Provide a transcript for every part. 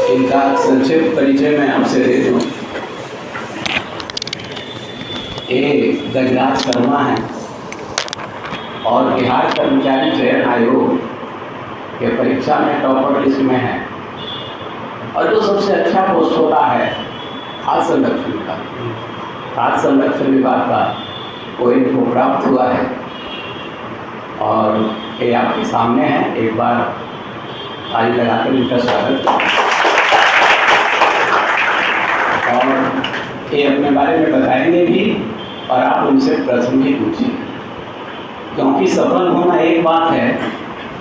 इनका संक्षिप्त परिचय मैं आपसे दे दूँ। ये गजराज शर्मा हैं और बिहार कर्मचारी चयन आयोग के परीक्षा में टॉपर लिस्ट में है। और जो सबसे अच्छा पोस्ट होता है खाद्य संरक्षण का, खाद्य संरक्षण विभाग का, वो इनको प्राप्त हुआ है और ये आपके सामने है। एक बार ताली लगाकर इनका स्वागत। और ये अपने बारे में बताएंगे भी और आप उनसे प्रश्न भी पूछिए, क्योंकि सफल होना एक बात है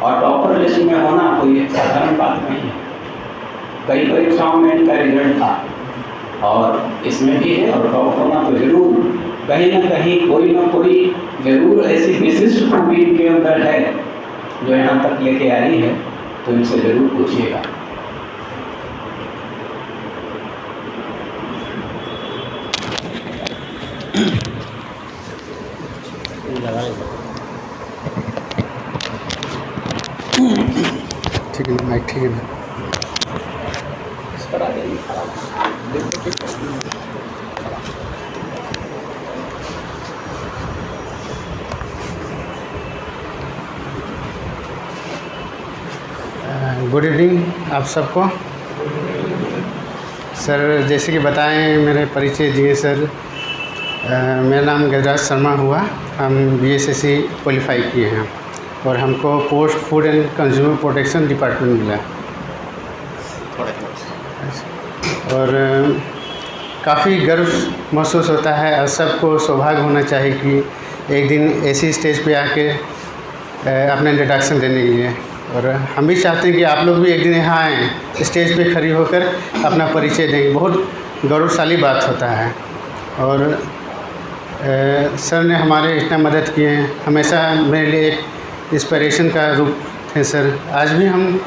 और टॉपर लिस्ट में होना कोई साधारण बात नहीं है। कई परीक्षाओं में इनका रिजल्ट था और इसमें भी है, और टॉप होना तो जरूर कहीं ना कहीं कोई ना कोई जरूर ऐसी विशिष्ट खूबी इनके अंदर है जो यहाँ तक लेके आई है, तो इनसे जरूर पूछिएगा। ठीक है, माइक ठीक है ना? गुड इवनिंग आप सबको। सर जैसे कि बताएं, मेरे परिचय दिए सर। मेरा नाम गजराज शर्मा हुआ। हम BSSC क्वालिफाई किए हैं और हमको post food and consumer protection department मिला। और काफ़ी गर्व महसूस होता है और सबको सौभाग्य होना चाहिए कि एक दिन ऐसी स्टेज पे आके अपना इंट्रोडक्शन देने के लिए। और हम भी चाहते हैं कि आप लोग भी एक दिन यहाँ आएँ, स्टेज पे खड़ी होकर अपना परिचय देंगे। बहुत गौरवशाली बात होता है। और सर ने हमारे इतना मदद किए हैं, हमेशा मेरे लिए एक इंस्पिरेशन का रूप थे सर। आज भी हम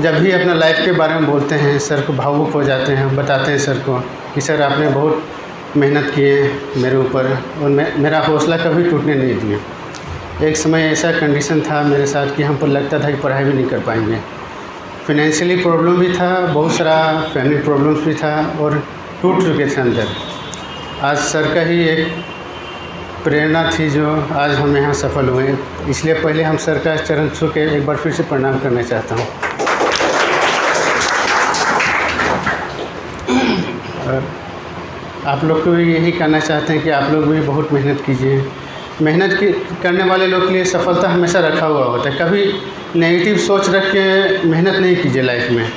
जब भी अपना लाइफ के बारे में बोलते हैं, सर को भावुक हो जाते हैं। बताते हैं सर को कि सर आपने बहुत मेहनत की है मेरे ऊपर और मेरा हौसला कभी टूटने नहीं दिया। एक समय ऐसा कंडीशन था मेरे साथ कि हमको लगता था कि पढ़ाई भी नहीं कर पाएंगे। फिनेंशियली प्रॉब्लम भी था, बहुत सारा फैमिली प्रॉब्लम्स भी था और टूट चुके थे अंदर। आज सर का ही एक प्रेरणा थी जो आज हम यहाँ सफल हुए। इसलिए पहले हम सर का चरण छू के एक बार फिर से प्रणाम करना चाहता हूँ। और आप लोग को भी यही कहना चाहते हैं कि आप लोग भी बहुत मेहनत कीजिए। मेहनत करने वाले लोग के लिए सफलता हमेशा रखा हुआ होता है। कभी नेगेटिव सोच रख के मेहनत नहीं कीजिए लाइफ में।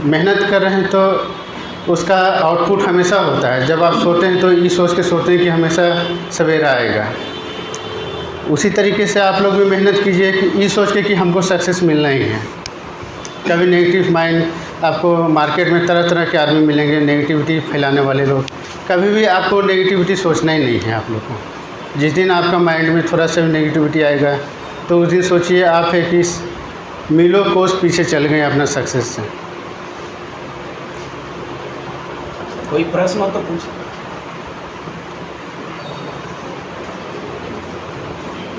मेहनत कर रहे हैं तो उसका आउटपुट हमेशा होता है। जब आप सोते हैं तो ये सोच के सोते हैं कि हमेशा सवेरा आएगा। उसी तरीके से आप लोग भी मेहनत कीजिए कि ये सोच के कि हमको सक्सेस मिलना ही है। कभी नेगेटिव माइंड, आपको मार्केट में तरह तरह के आदमी मिलेंगे नेगेटिविटी फैलाने वाले लोग। कभी भी आपको नेगेटिविटी सोचना ही नहीं है आप लोग को। जिस दिन आपका माइंड में थोड़ा सा भी नेगेटिविटी आएगा तो उस दिन सोचिए आप है कि मीलों कोस पीछे चल गए अपना सक्सेस से। कोई प्रश्न हो तो पूछिए।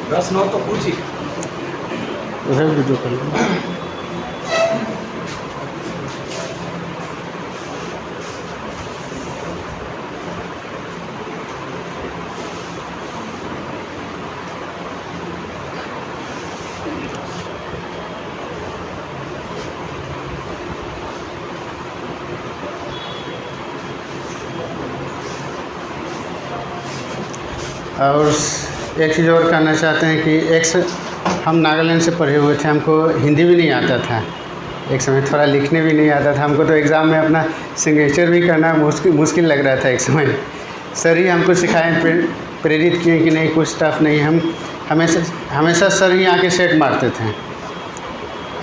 प्रश्न हो तो पूछिए। उधर वीडियो कर लो। और एक चीज़ और कहना चाहते हैं कि हम नागालैंड से पढ़े हुए थे, हमको हिंदी भी नहीं आता था। एक समय थोड़ा लिखने भी नहीं आता था हमको, तो एग्ज़ाम में अपना सिग्नेचर भी करना मुश्किल लग रहा था एक समय। सर ही हमको सिखाए, प्रेरित किए कि नहीं कुछ टफ नहीं। हम हमेशा सर ही आके सेट मारते थे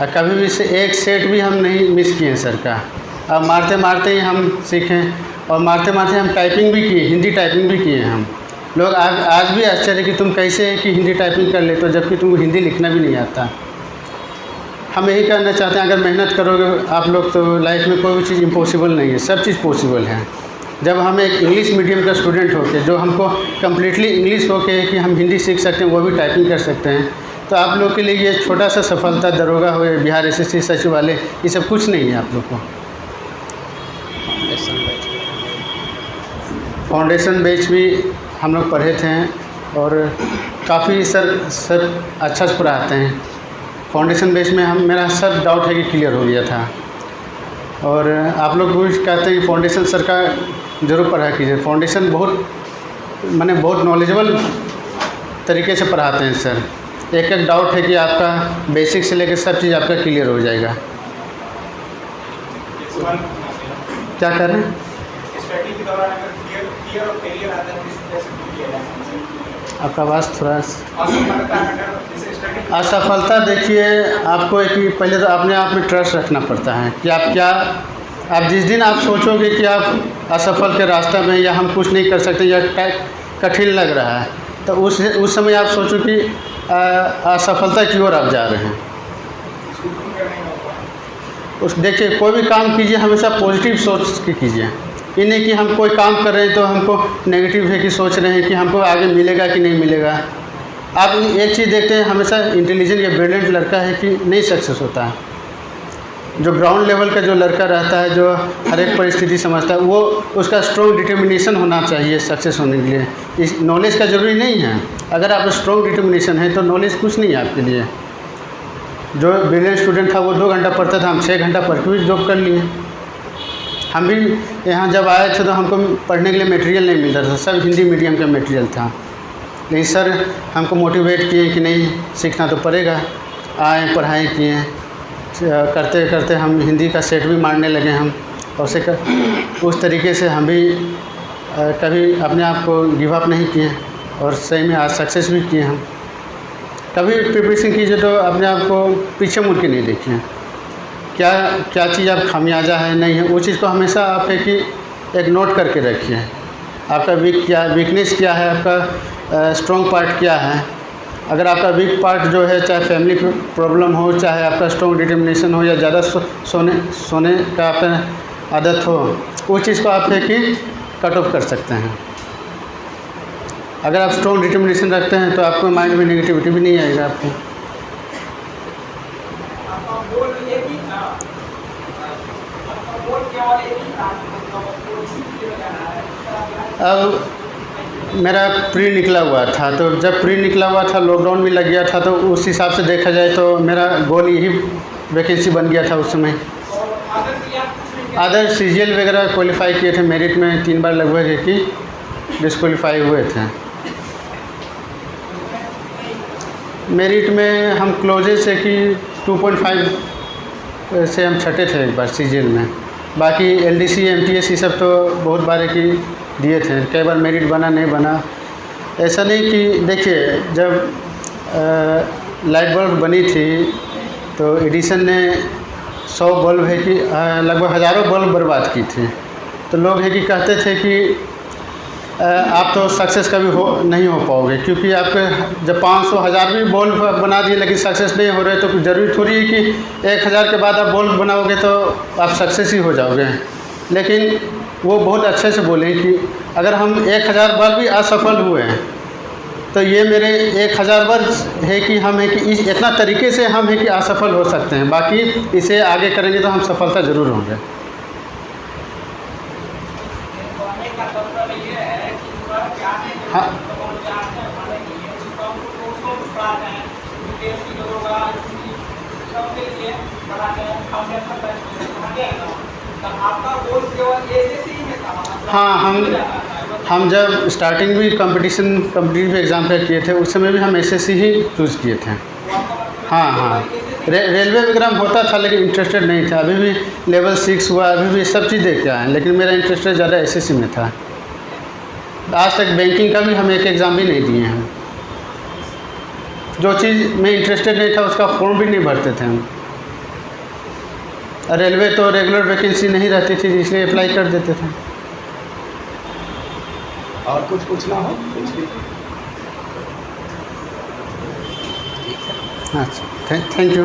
और कभी भी एक सेट भी हम नहीं मिस किए सर का। अब मारते मारते ही हम सीखें और मारते मारते हम टाइपिंग भी किए, हिंदी टाइपिंग भी किए हम। लोग आज भी आश्चर्य कि तुम कैसे कि हिंदी टाइपिंग कर लेते हो जबकि तुमको हिंदी लिखना भी नहीं आता। हम यही कहना चाहते हैं, अगर मेहनत करोगे आप लोग तो लाइफ में कोई भी चीज़ इम्पॉसिबल नहीं है, सब चीज़ पॉसिबल है। जब हम एक इंग्लिश मीडियम का स्टूडेंट होके, जो हमको कम्प्लीटली इंग्लिश होके कि हम हिंदी सीख सकते हैं, वो भी टाइपिंग कर सकते हैं, तो आप लोग के लिए ये छोटा सा सफलता, दरोगा हो या बिहार एसएससी सचिवालय, ये सब कुछ नहीं है आप लोग को। फाउंडेशन बैच भी हम लोग पढ़े थे और काफ़ी सर अच्छा से पढ़ाते हैं। फाउंडेशन बैच में मेरा सब डाउट है कि क्लियर हो गया था। और आप लोग भी कहते हैं कि फाउंडेशन सर का ज़रूर पढ़ा कीजिए। फाउंडेशन बहुत नॉलेजेबल तरीके से पढ़ाते हैं सर। एक एक डाउट है कि आपका बेसिक से लेकर सब चीज़ आपका क्लियर हो जाएगा। क्या कर रहे हैं? स्टडी के दौरान अगर क्लियर और फेलियर आता है तो इसको कैसे दूर किया जाए? आपका आवाज़ थोड़ा असफलता असफलता देखिए, आपको एक पहले तो अपने आप में ट्रस्ट रखना पड़ता है कि आप जिस दिन आप सोचोगे कि आप असफल के रास्ते में या हम कुछ नहीं कर सकते या कठिन लग रहा है, तो उस समय आप सोचो कि असफलता की ओर आप जा रहे हैं। देखिए, कोई भी काम कीजिए हमेशा पॉजिटिव सोच के कीजिए। ये नहीं कि हम कोई काम कर रहे हैं तो हमको नेगेटिव है कि सोच रहे हैं कि हमको आगे मिलेगा कि नहीं मिलेगा। आप एक चीज़ देखते हैं, हमेशा इंटेलिजेंट या ब्रिलियंट लड़का है कि नहीं सक्सेस होता है। जो ग्राउंड लेवल का जो लड़का रहता है, जो हर एक परिस्थिति समझता है, वो उसका स्ट्रॉन्ग डिटर्मिनेशन होना चाहिए सक्सेस होने के लिए। इस नॉलेज का ज़रूरी नहीं है। अगर आप स्ट्रॉन्ग डिटर्मिनेशन है तो नॉलेज कुछ नहीं है आपके लिए। जो ब्रिलियंट स्टूडेंट था वो 2 घंटा पढ़ता था, हम 6 घंटा पढ़ के भी जॉब कर लिए। हम भी यहाँ जब आए थे तो हमको पढ़ने के लिए मटेरियल नहीं मिलता था, सब हिंदी मीडियम का मटेरियल था। लेकिन सर हमको मोटिवेट किए कि नहीं, सीखना तो पड़ेगा। आए, पढ़ाई किए, करते करते हम हिंदी का सेट भी मारने लगे हम। और उस तरीके से हम भी कभी अपने आप को गिव अप नहीं किए और सही में आज सक्सेस भी किए हम। कभी प्रिपरेशन कीजिए तो अपने आप को पीछे मुड़ के नहीं देखिए। क्या चीज़ आप खामियाजा है नहीं है, वो चीज़ को हमेशा आप है कि एक नोट करके रखिए। आपका वीकनेस क्या है, आपका स्ट्रॉन्ग पार्ट क्या है। अगर आपका वीक पार्ट जो है, चाहे फैमिली प्रॉब्लम हो, चाहे आपका स्ट्रॉन्ग डिटर्मिनेशन हो या ज़्यादा सोने का आपका आदत हो, वो चीज़ को आप है कि कट ऑफ कर सकते हैं। अगर आप स्ट्रॉन्ग डिटर्मिनेशन रखते हैं तो आपको माइंड में नेगेटिविटी भी नहीं आएगा आपको। अब मेरा प्री निकला हुआ था, तो जब प्री निकला हुआ था लॉकडाउन भी लग गया था, तो उस हिसाब से देखा जाए तो मेरा गोल यही वैकेंसी बन गया था उस समय। अदर सीजीएल वगैरह क्वालिफाई किए थे, मेरिट में 3 बार लगभग है कि डिस्क्वालीफाई हुए थे। मेरिट में हम क्लोजेस्ट है कि 2.5 से हम छठे थे एक बार सीजीएल में। बाकी एलडीसी एमटीएस ये सब तो बहुत बार है कि दिए थे, कई बार मेरिट बना नहीं बना। ऐसा नहीं कि देखिए, जब लाइट बल्ब बनी थी तो एडिसन ने 100 बल्ब है कि लगभग हज़ारों बल्ब बर्बाद की थी। तो लोग है कि कहते थे कि आप तो सक्सेस कभी नहीं हो पाओगे, क्योंकि आपके जब 500 1000 भी बल्ब बना दिए लेकिन सक्सेस नहीं हो रहे, तो ज़रूरी थोड़ी है कि 1000 के बाद आप बल्ब बनाओगे तो आप सक्सेस ही हो जाओगे। लेकिन वो बहुत अच्छे से बोले कि अगर हम 1000 बार भी असफल हुए हैं तो ये मेरे 1000 बार है कि हम है कि इतना तरीके से हम है कि असफल हो सकते हैं, बाकी इसे आगे करेंगे तो हम सफलता ज़रूर होंगे। हाँ, हाँ, हम जब स्टार्टिंग भी कम्पिटिटिव एग्ज़ाम पे किए थे, उस समय भी हम एसएससी ही चूज़ किए थे। हाँ, रेलवे वगैरह में होता था लेकिन इंटरेस्टेड नहीं था। अभी भी लेवल 6 हुआ, अभी भी सब चीज़ देख के आए, लेकिन मेरा इंटरेस्टेड ज़्यादा एसएससी में था। आज तक बैंकिंग का भी हम एक एग्ज़ाम भी नहीं दिए हैं। जो चीज़ में इंटरेस्टेड नहीं था उसका फॉर्म भी नहीं भरते थे हम। रेलवे तो रेगुलर वैकेंसी नहीं रहती थी, इसलिए अप्लाई कर देते थे। और कुछ पूछना हो कुछ भी? अच्छा, थैंक यू।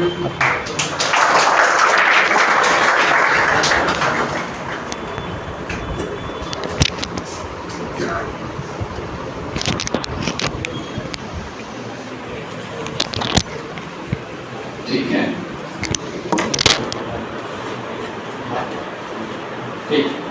ठीक